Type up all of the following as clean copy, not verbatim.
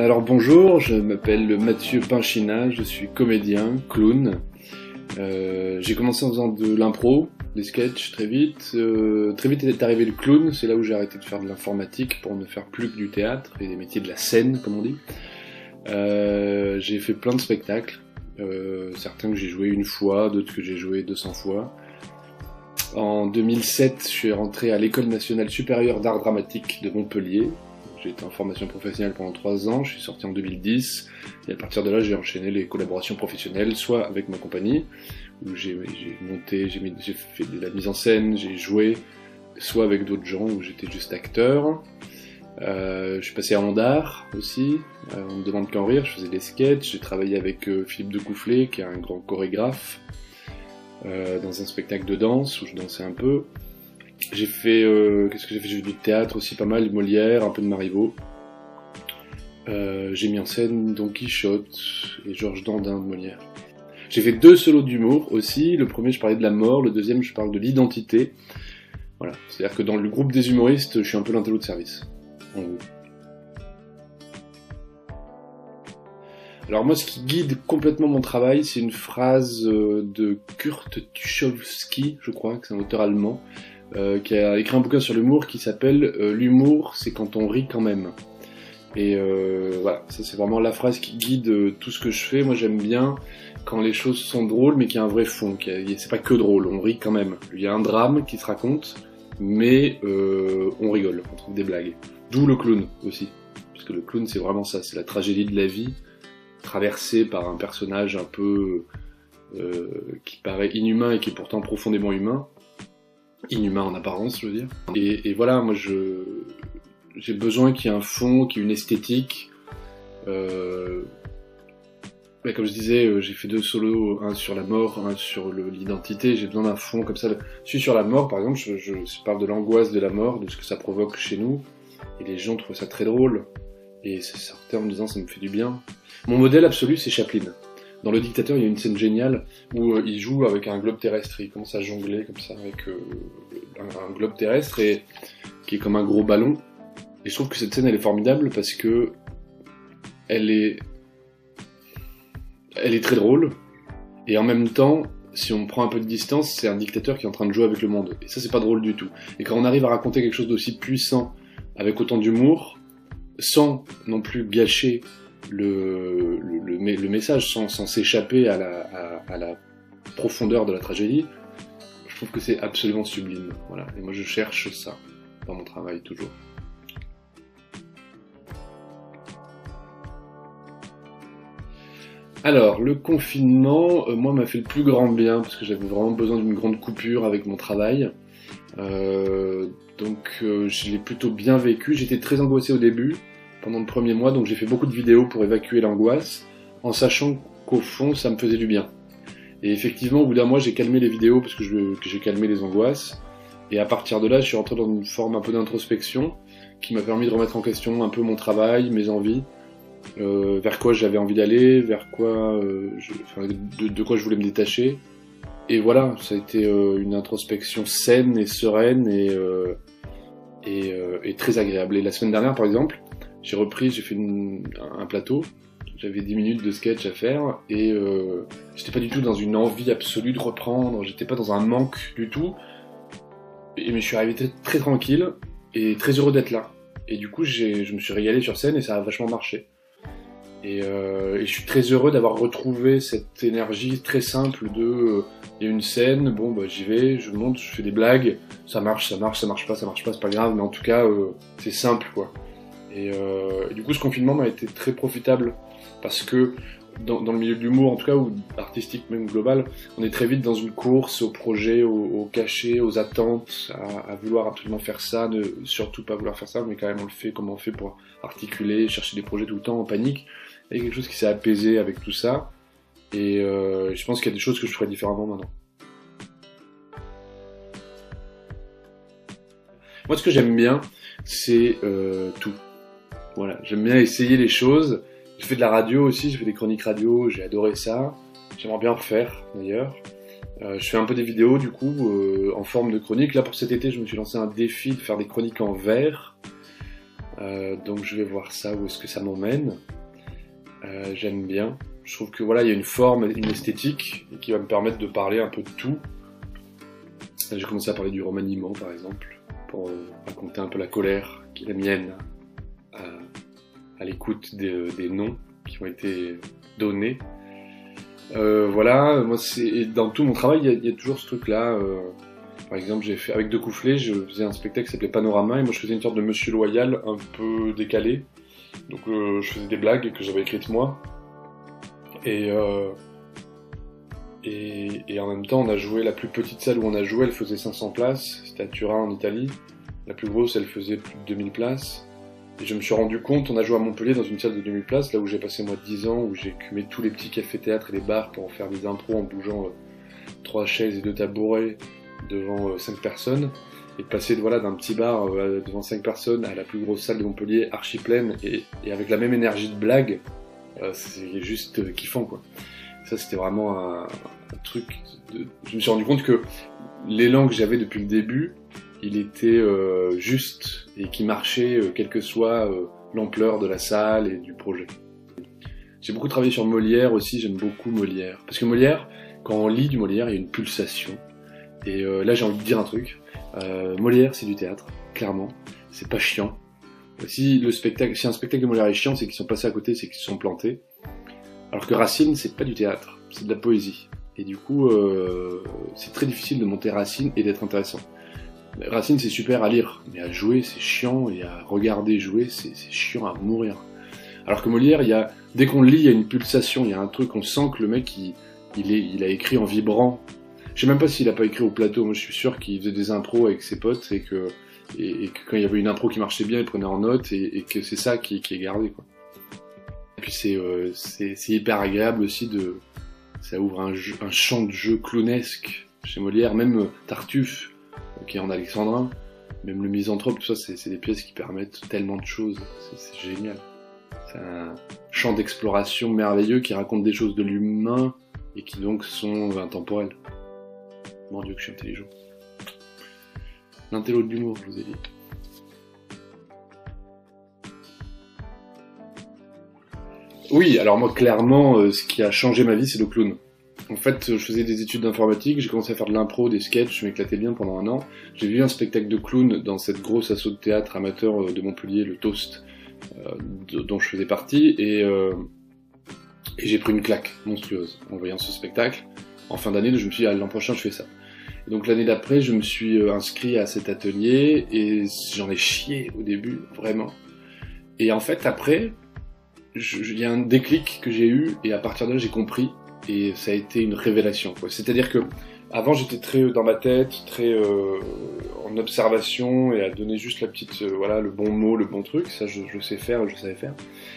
Alors bonjour, je m'appelle Mathieu Pinchina, je suis comédien, clown. J'ai commencé en faisant de l'impro, des sketchs très vite. Très vite est arrivé le clown, c'est là où j'ai arrêté de faire de l'informatique pour ne faire plus que du théâtre et des métiers de la scène, comme on dit. J'ai fait plein de spectacles, certains que j'ai joué une fois, d'autres que j'ai joué 200 fois. En 2007, je suis rentré à l'École nationale supérieure d'art dramatique de Montpellier. J'ai été en formation professionnelle pendant 3 ans, je suis sorti en 2010, et à partir de là j'ai enchaîné les collaborations professionnelles, soit avec ma compagnie, où j'ai fait de la mise en scène, j'ai joué, soit avec d'autres gens où j'étais juste acteur. Je suis passé à Ondart aussi, on me demande qu'en rire, je faisais des sketchs, j'ai travaillé avec Philippe Decoufflé, qui est un grand chorégraphe, dans un spectacle de danse où je dansais un peu. J'ai fait, qu'est-ce que j'ai fait? J'ai fait du théâtre aussi pas mal, Molière, un peu de Marivaux. J'ai mis en scène Don Quichotte et Georges Dandin de Molière. J'ai fait 2 solos d'humour aussi. Le premier, je parlais de la mort, le deuxième, je parle de l'identité. Voilà, c'est-à-dire que dans le groupe des humoristes, je suis un peu l'intello de service, en gros. Alors moi, ce qui guide complètement mon travail, c'est une phrase de Kurt Tucholsky, je crois, que c'est un auteur allemand, qui a écrit un bouquin sur l'humour qui s'appelle L'humour, c'est quand on rit quand même. Et voilà, ça c'est vraiment la phrase qui guide tout ce que je fais. Moi j'aime bien quand les choses sont drôles mais qu'il y a un vrai fond, c'est pas que drôle, on rit quand même. Il y a un drame qui se raconte, mais on rigole, on trouve des blagues. D'où le clown aussi, parce que le clown c'est vraiment ça, c'est la tragédie de la vie, traversée par un personnage un peu qui paraît inhumain et qui est pourtant profondément humain. Inhumain en apparence, je veux dire. Et voilà, moi j'ai besoin qu'il y ait un fond, qu'il y ait une esthétique. Mais comme je disais, j'ai fait 2 solos, un sur la mort, un sur l'identité. J'ai besoin d'un fond comme ça. Celui sur la mort, par exemple, je parle de l'angoisse de la mort, de ce que ça provoque chez nous. Et les gens trouvent ça très drôle. Et c'est sortait en me disant ça me fait du bien. Mon modèle absolu, c'est Chaplin. Dans Le Dictateur, il y a une scène géniale où il joue avec un globe terrestre, il commence à jongler comme ça avec un globe terrestre et qui est comme un gros ballon. Et je trouve que cette scène elle est formidable parce que elle est très drôle et en même temps, si on prend un peu de distance, c'est un dictateur qui est en train de jouer avec le monde. Et ça c'est pas drôle du tout. Et quand on arrive à raconter quelque chose d'aussi puissant avec autant d'humour, sans non plus gâcher le message, sans s'échapper à la profondeur de la tragédie, je trouve que c'est absolument sublime. Voilà. Et moi je cherche ça dans mon travail toujours. Alors, le confinement, moi m'a fait le plus grand bien, parce que j'avais vraiment besoin d'une grande coupure avec mon travail. Donc je l'ai plutôt bien vécu. J'étais très angoissé au début, pendant le premier mois, donc j'ai fait beaucoup de vidéos pour évacuer l'angoisse, en sachant qu'au fond, ça me faisait du bien. Et effectivement, au bout d'un mois, j'ai calmé les vidéos, parce que j'ai calmé les angoisses, et à partir de là, je suis rentré dans une forme un peu d'introspection, qui m'a permis de remettre en question un peu mon travail, mes envies, vers quoi j'avais envie d'aller, vers quoi, de quoi je voulais me détacher. Et voilà, ça a été une introspection saine et sereine et très agréable. Et la semaine dernière, par exemple, j'ai fait un plateau, j'avais 10 minutes de sketch à faire, et j'étais pas du tout dans une envie absolue de reprendre, j'étais pas dans un manque du tout, mais je suis arrivé très tranquille, et très heureux d'être là. Et du coup, je me suis régalé sur scène, et ça a vachement marché. Et je suis très heureux d'avoir retrouvé cette énergie très simple de il y a une scène, bon bah j'y vais, je monte, je fais des blagues, ça marche pas, c'est pas grave, mais en tout cas c'est simple quoi. Et du coup ce confinement m'a été très profitable parce que dans le milieu de l'humour en tout cas, ou artistique même global, on est très vite dans une course au projet, au cachet, aux attentes, à vouloir absolument faire ça, ne surtout pas vouloir faire ça, mais quand même on le fait, comment on fait pour articuler, chercher des projets tout le temps en panique. Il y a quelque chose qui s'est apaisé avec tout ça, et je pense qu'il y a des choses que je ferais différemment maintenant. Moi ce que j'aime bien, c'est tout. Voilà, j'aime bien essayer les choses. J'ai fait de la radio aussi, j'ai fait des chroniques radio, j'ai adoré ça. J'aimerais bien en refaire d'ailleurs. Je fais un peu des vidéos du coup, en forme de chronique. Là pour cet été, je me suis lancé un défi de faire des chroniques en vers. Donc je vais voir ça, où est-ce que ça m'emmène. j'aime bien. Je trouve que voilà, il y a une forme, une esthétique qui va me permettre de parler un peu de tout. J'ai commencé à parler du remaniement par exemple, pour raconter un peu la colère qui est la mienne à l'écoute des noms qui ont été donnés. Voilà, moi c'est dans tout mon travail, il y a toujours ce truc-là. Par exemple, j'ai fait avec Deux Coufflets, je faisais un spectacle qui s'appelait Panorama et moi je faisais une sorte de Monsieur Loyal un peu décalé. Donc je faisais des blagues que j'avais écrites moi. Et en même temps, on a joué la plus petite salle où on a joué, elle faisait 500 places, c'était à Turin en Italie. La plus grosse, elle faisait plus de 2000 places. Et je me suis rendu compte, on a joué à Montpellier dans une salle de 2000 places, là où j'ai passé moi 10 ans, où j'ai écumé tous les petits cafés-théâtres et les bars pour en faire des impros en bougeant 3 chaises et 2 tabourets devant 5 personnes. Et de passer voilà, d'un petit bar devant 5 personnes à la plus grosse salle de Montpellier, archi pleine, et avec la même énergie de blague, c'est juste kiffant quoi. Ça c'était vraiment un truc, je me suis rendu compte que l'élan que j'avais depuis le début, il était juste et qui marchait quelle que soit l'ampleur de la salle et du projet. J'ai beaucoup travaillé sur Molière aussi, j'aime beaucoup Molière. Parce que Molière, quand on lit du Molière, il y a une pulsation. Et là j'ai envie de dire un truc. Molière c'est du théâtre, clairement. C'est pas chiant. Si un spectacle de Molière est chiant, c'est qu'ils sont passés à côté, c'est qu'ils se sont plantés. Alors que Racine, c'est pas du théâtre, c'est de la poésie. Et du coup, c'est très difficile de monter Racine et d'être intéressant. Racine, c'est super à lire, mais à jouer, c'est chiant, et à regarder jouer, c'est chiant à mourir. Alors que Molière, dès qu'on le lit, il y a une pulsation, il y a un truc, on sent que le mec, il a écrit en vibrant. Je sais même pas s'il a pas écrit au plateau, moi je suis sûr qu'il faisait des impros avec ses potes, et que quand il y avait une impro qui marchait bien, il prenait en note, et que c'est ça qui est gardé, quoi. Et puis c'est hyper agréable aussi ça ouvre un champ de jeu clownesque chez Molière, même Tartuffe, qui est en alexandrin, même le misanthrope, tout ça, c'est des pièces qui permettent tellement de choses, c'est génial. C'est un champ d'exploration merveilleux qui raconte des choses de l'humain et qui donc sont intemporelles. Mon Dieu que je suis intelligent. L'intello de l'humour, je vous ai dit. Oui, alors moi clairement, ce qui a changé ma vie, c'est le clown. En fait, je faisais des études d'informatique, j'ai commencé à faire de l'impro, des sketchs, je m'éclatais bien pendant un an. J'ai vu un spectacle de clown dans cette grosse asso de théâtre amateur de Montpellier, le Toast, dont je faisais partie, et j'ai pris une claque monstrueuse en voyant ce spectacle. En fin d'année, je me suis dit, l'an prochain, je fais ça. Et donc l'année d'après, je me suis inscrit à cet atelier, et j'en ai chié au début, vraiment. Et en fait, après, il y a un déclic que j'ai eu, et à partir de là, j'ai compris, et ça a été une révélation, quoi. C'est-à-dire que avant, j'étais très dans ma tête, très en observation, et à donner juste la petite, voilà, le bon mot, le bon truc. Ça, je sais faire, je savais faire.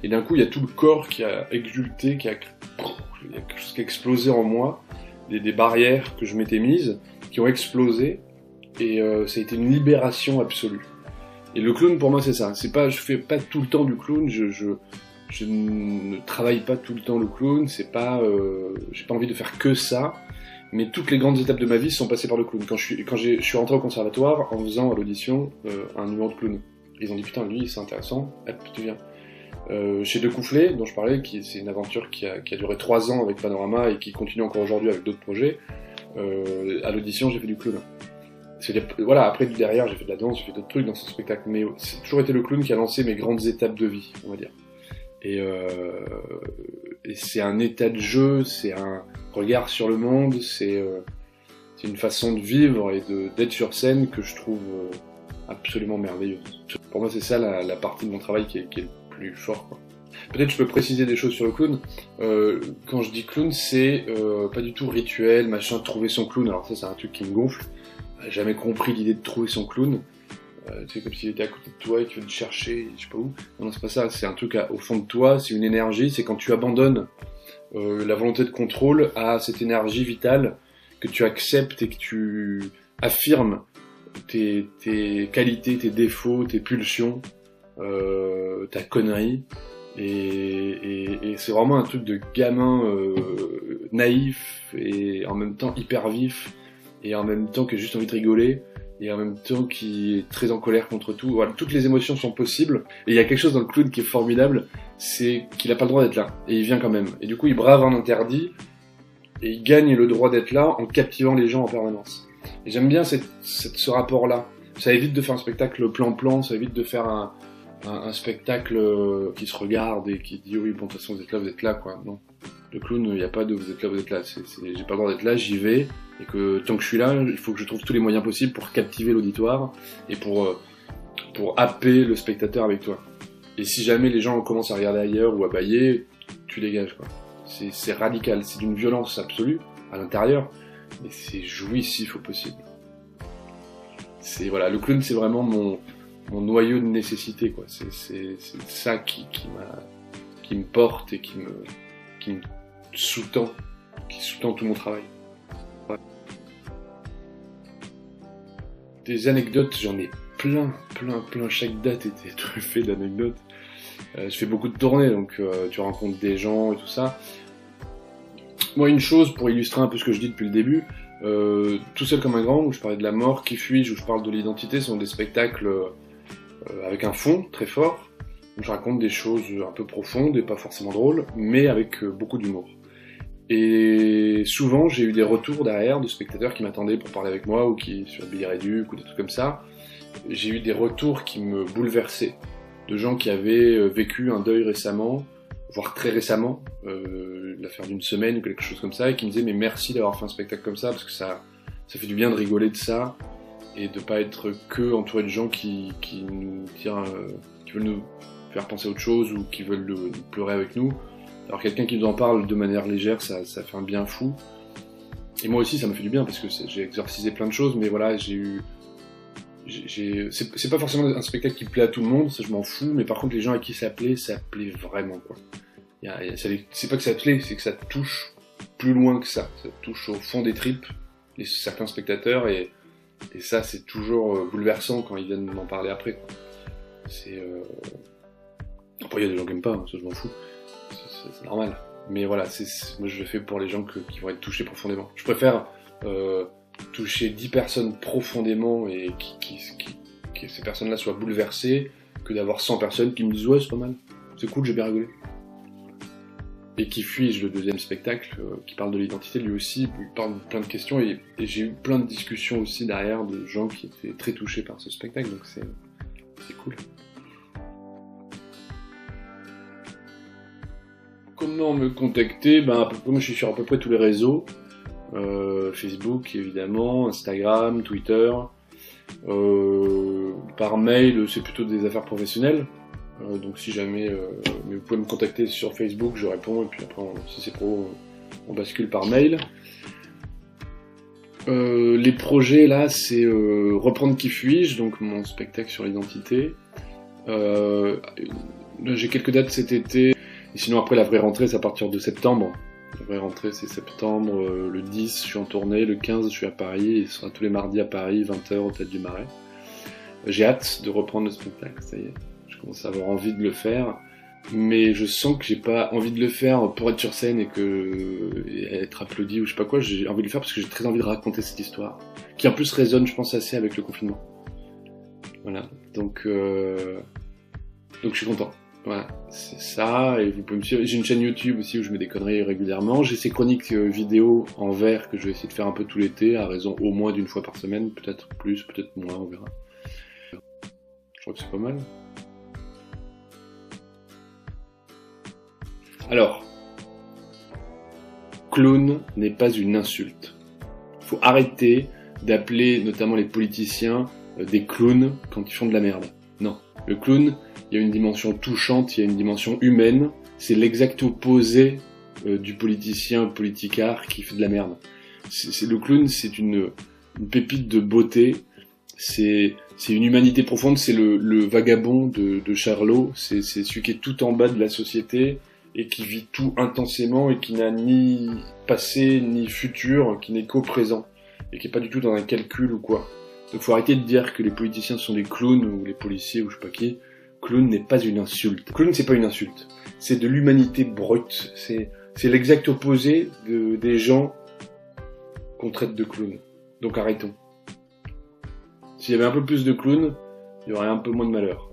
Et d'un coup, il y a tout le corps qui a exulté, il y a quelque chose qui a explosé en moi, des barrières que je m'étais mises, qui ont explosé, et ça a été une libération absolue. Et le clown, pour moi, c'est ça. C'est pas, je fais pas tout le temps du clown, je ne travaille pas tout le temps le clown, c'est pas, j'ai pas envie de faire que ça, mais toutes les grandes étapes de ma vie sont passées par le clown. Quand je suis rentré au conservatoire en faisant à l'audition un numéro de clown. Ils ont dit putain, lui c'est intéressant, hop, tu viens. Chez Deux Coufflets, dont je parlais, c'est une aventure qui a duré 3 ans avec Panorama et qui continue encore aujourd'hui avec d'autres projets, à l'audition j'ai fait du clown. Voilà, après derrière j'ai fait de la danse, j'ai fait d'autres trucs dans ce spectacle, mais c'est toujours été le clown qui a lancé mes grandes étapes de vie, on va dire. Et c'est un état de jeu, c'est un regard sur le monde, c'est une façon de vivre et d'être sur scène que je trouve absolument merveilleuse. Pour moi, c'est ça la partie de mon travail qui est le plus fort, quoi. Peut-être je peux préciser des choses sur le clown. Quand je dis clown, c'est pas du tout rituel, machin, trouver son clown. Alors ça, c'est un truc qui me gonfle. J'ai jamais compris l'idée de trouver son clown. Tu sais, comme s'il était à côté de toi et tu veux te chercher, je sais pas où. Non, c'est pas ça, c'est un truc au fond de toi, c'est une énergie, c'est quand tu abandonnes la volonté de contrôle à cette énergie vitale, que tu acceptes et que tu affirmes tes qualités, tes défauts, tes pulsions, ta connerie. Et c'est vraiment un truc de gamin naïf et en même temps hyper vif et en même temps qui a juste envie de rigoler. et en même temps qui est très en colère contre tout. Voilà, toutes les émotions sont possibles, et il y a quelque chose dans le clown qui est formidable, c'est qu'il a pas le droit d'être là, et il vient quand même. Et du coup, il brave un interdit, et il gagne le droit d'être là en captivant les gens en permanence. Et j'aime bien ce rapport-là. Ça évite de faire un spectacle plan-plan, ça évite de faire un spectacle qui se regarde et qui dit oui, bon, de toute façon, vous êtes là, quoi. Non. Le clown, il n'y a pas de vous êtes là. J'ai pas le droit d'être là, j'y vais. Et que tant que je suis là, il faut que je trouve tous les moyens possibles pour captiver l'auditoire et pour happer le spectateur avec toi. Et si jamais les gens commencent à regarder ailleurs ou à bâiller, tu dégages, quoi. C'est radical, c'est d'une violence absolue à l'intérieur, mais c'est jouissif au possible. Voilà, le clown, c'est vraiment mon noyau de nécessité, quoi. C'est ça qui me porte et qui me sous-tend, qui sous-tend tout mon travail. Ouais. Des anecdotes, j'en ai plein. Chaque date était truffée d'anecdotes. Je fais beaucoup de tournées, donc tu rencontres des gens et tout ça. Moi, une chose, pour illustrer un peu ce que je dis depuis le début, Tout seul comme un grand, où je parlais de la mort, Qui fuis-je, où je parle de l'identité, sont des spectacles avec un fond très fort, où je raconte des choses un peu profondes et pas forcément drôles, mais avec beaucoup d'humour. Et souvent, j'ai eu des retours derrière de spectateurs qui m'attendaient pour parler avec moi, ou qui sur Billy Réduc, ou des trucs comme ça. J'ai eu des retours qui me bouleversaient, de gens qui avaient vécu un deuil récemment, voire très récemment, l'affaire d'une semaine ou quelque chose comme ça, et qui me disaient mais merci d'avoir fait un spectacle comme ça, parce que ça fait du bien de rigoler de ça, et de pas être que entouré de gens qui nous tirent, qui veulent nous faire penser à autre chose, ou qui veulent pleurer avec nous. Alors quelqu'un qui nous en parle de manière légère, ça fait un bien fou. Et moi aussi ça me fait du bien, parce que j'ai exorcisé plein de choses, mais voilà, c'est pas forcément un spectacle qui plaît à tout le monde, ça je m'en fous, mais par contre les gens à qui ça plaît vraiment, quoi. C'est pas que ça plaît, c'est que ça touche plus loin que ça touche au fond des tripes, certains spectateurs, et ça c'est toujours bouleversant quand ils viennent m'en parler après, quoi. Après il y a des gens qui aiment pas, hein, ça je m'en fous, c'est normal, mais voilà, moi je le fais pour les gens qui vont être touchés profondément. Je préfère toucher 10 personnes profondément et que ces personnes-là soient bouleversées, que d'avoir 100 personnes qui me disent ouais c'est pas mal, c'est cool, j'ai bien rigolé. Et Qui fuis-je, le deuxième spectacle, qui parle de l'identité, lui aussi, il parle de plein de questions, et j'ai eu plein de discussions aussi derrière de gens qui étaient très touchés par ce spectacle, donc c'est cool. Comment me contacter? Moi je suis sur à peu près tous les réseaux, Facebook évidemment, Instagram, Twitter, par mail c'est plutôt des affaires professionnelles. Donc si jamais, mais vous pouvez me contacter sur Facebook, je réponds, et puis après, si c'est pro, on bascule par mail. Les projets là, c'est reprendre Qui fuis-je, donc mon spectacle sur l'identité. Là, j'ai quelques dates cet été, et sinon après la vraie rentrée, c'est à partir de septembre. La vraie rentrée c'est septembre, le 10 je suis en tournée, le 15 je suis à Paris, et ce sera tous les mardis à Paris, 20h au Théâtre du Marais. J'ai hâte de reprendre le spectacle, ça y est. Je commence à avoir envie de le faire, mais je sens que j'ai pas envie de le faire pour être sur scène et être applaudi ou je sais pas quoi. J'ai envie de le faire parce que j'ai très envie de raconter cette histoire, qui en plus résonne, je pense, assez avec le confinement. Voilà, donc je suis content. Voilà, c'est ça, et vous pouvez me suivre. J'ai une chaîne YouTube aussi où je mets des conneries régulièrement. J'ai ces chroniques vidéo en vers que je vais essayer de faire un peu tout l'été, à raison au moins d'une fois par semaine, peut-être plus, peut-être moins, on verra. Je crois que c'est pas mal. Alors, clown n'est pas une insulte. Il faut arrêter d'appeler notamment les politiciens des clowns quand ils font de la merde. Non, le clown, il y a une dimension touchante, il y a une dimension humaine. C'est l'exact opposé du politicien politicard qui fait de la merde. Le clown, c'est une pépite de beauté. C'est une humanité profonde. C'est le vagabond de Charlot. C'est celui qui est tout en bas de la société et qui vit tout intensément et qui n'a ni passé ni futur, qui n'est qu'au présent et qui est pas du tout dans un calcul ou quoi. Donc faut arrêter de dire que les politiciens sont des clowns ou les policiers ou je sais pas qui. Clown n'est pas une insulte. Clown c'est pas une insulte. C'est de l'humanité brute. C'est l'exact opposé des gens qu'on traite de clowns. Donc arrêtons. S'il y avait un peu plus de clowns, il y aurait un peu moins de malheur.